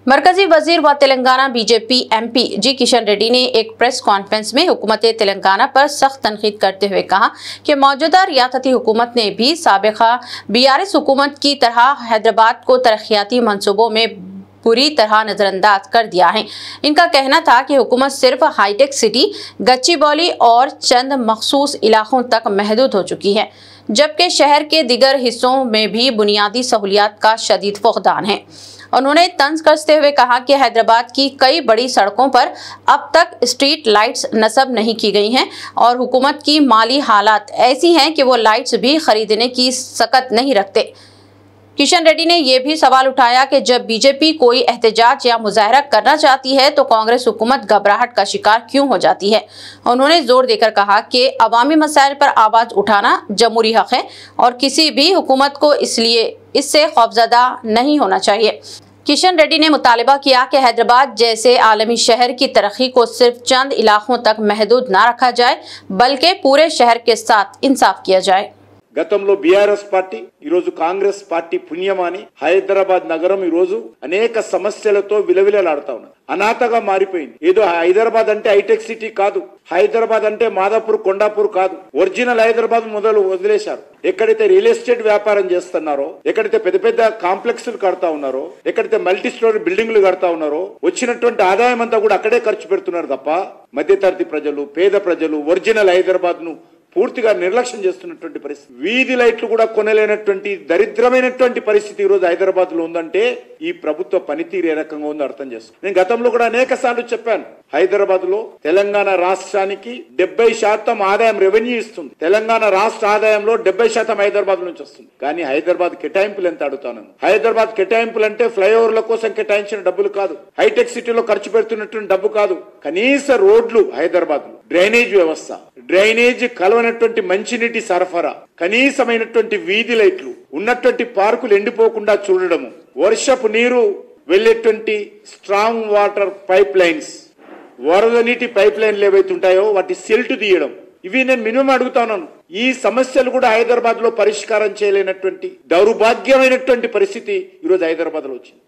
मरकजी वजीर व तेलंगाना बीजेपी एमपी जी किशन रेड्डी ने एक प्रेस कॉन्फ्रेंस में हुकूमत तेलंगाना पर सख्त तनकीद करते हुए कहा कि मौजूदा रियासती हुकूमत ने भी साबिका बीआरएस हुकूमत की तरह हैदराबाद को तरक्याती मंसूबों में पूरी तरह नजरअंदाज कर दिया है। इनका कहना था कि हुकूमत सिर्फ हाईटेक सिटी, गच्चीबौली और चंद मखसूस इलाकों तक महदूद हो चुकी है, जबकि शहर के दिगर हिस्सों में भी बुनियादी सहूलियात का शदीद फुकदान है। उन्होंने तंज कसते हुए कहा कि हैदराबाद की कई बड़ी सड़कों पर अब तक स्ट्रीट लाइट्स नस्ब नहीं की गई हैं और हुकूमत की माली हालात ऐसी हैं कि वो लाइट्स भी खरीदने की सकत नहीं रखते। किशन रेड्डी ने यह भी सवाल उठाया कि जब बीजेपी कोई एहतजाज या मुजाहरा करना चाहती है तो कांग्रेस हुकूमत घबराहट का शिकार क्यों हो जाती है। उन्होंने जोर देकर कहा कि अवामी मसाइल पर आवाज उठाना जमहूरी हक है और किसी भी हुकूमत को इससे खौफजदा नहीं होना चाहिए। किशन रेड्डी ने मुतालिबा किया कि हैदराबाद जैसे आलमी शहर की तरक्की को सिर्फ चंद इलाकों तक महदूद न रखा जाए, बल्कि पूरे शहर के साथ इंसाफ किया जाए। గతంలో బీఆర్ఎస్ పార్టీ ఈరోజు కాంగ్రెస్ పార్టీ పుణ్యమాని హైదరాబాద్ నగరం ఈరోజు అనేక సమస్యలతో విలవిలలాడుతా ఉన్నది, అనాథగా మారిపోయింది। ఏదో హైదరాబాద్ అంటే హైటెక్ సిటీ కాదు, హైదరాబాద్ అంటే మాదాపూర్ కొండాపూర్ కాదు, ఒరిజినల్ హైదరాబాద్ మొదలు వదిలేశారు। ఎక్కడైతే రియల్ ఎస్టేట్ వ్యాపారం చేస్తున్నారో, ఎక్కడైతే పెద్ద పెద్ద కాంప్లెక్స్లు కడతా ఉన్నారో, ఎక్కడైతే మల్టీ స్టోరీ బిల్డింగ్లు కడతా ఉన్నారో, వచ్చినటువంటి ఆదాయం అంతా కూడా అక్కడే ఖర్చు పెడుతున్నారు తప్ప మధ్యతరగతి ప్రజలు, పేద ప్రజలు ఒరిజినల్ హైదరాబాద్ ను పూర్తిగా నిర్లక్ష్యం చేస్తున్నటువంటి పరిస్థితి। వీధి లైట్లు కూడా కొనలేనటువంటి దరిద్రమైనటువంటి పరిస్థితి ఈ రోజు హైదరాబాద్ లో ఉందంటే ఈ ప్రభుత్వ పనితీరు ఏ రకంగా ఉందో అర్థం చేసుకోండి। నేను గతంలో కూడా అనేక సార్లు చెప్పాను, హైదరాబాద్ లో తెలంగాణ రాష్ట్రానికి 70% ఆదాయం రెవెన్యూ ఇస్తుంది। తెలంగాణ రాష్ట్ర ఆదాయంలో 70% హైదరాబాద్ నుంచి వస్తుంది। కానీ హైదరాబాద్ కేటాయింపులు ఎంత అడుగుతాను, హైదరాబాద్ కేటాయింపులు అంటే ఫ్లైఓవర్ల కోసం కేటాయించిన డబ్బులు కాదు, హైటెక్ సిటీలో ఖర్చు పెడుతున్నటువంటి డబ్బు కాదు, కనీస రోడ్లు హైదరాబాద్ లో, డ్రైనేజ్ వ్యవస్థ, డ్రైనేజ్ కలవనటువంటి మంచినీటి సరఫరా, కనీసమైనటువంటి వీధి లైట్లు, ఉన్నటువంటి పార్కులు ఎండిపోకుండా చూడడము, వర్షపు నీరు వెళ్లేటువంటి స్ట్రాంగ్ వాటర్ పైప్ లైన్స్, వరద నీటి పైప్ లైన్లు ఏవైతే ఉంటాయో వాటి సెల్ట్ తీయడం, ఇవి నేను మినిమం అడుగుతాను। ఈ సమస్యలు కూడా హైదరాబాద్ లో పరిష్కారం చేయలేనటువంటి దౌర్భాగ్యమైనటువంటి పరిస్థితి ఈరోజు హైదరాబాద్ లో వచ్చింది।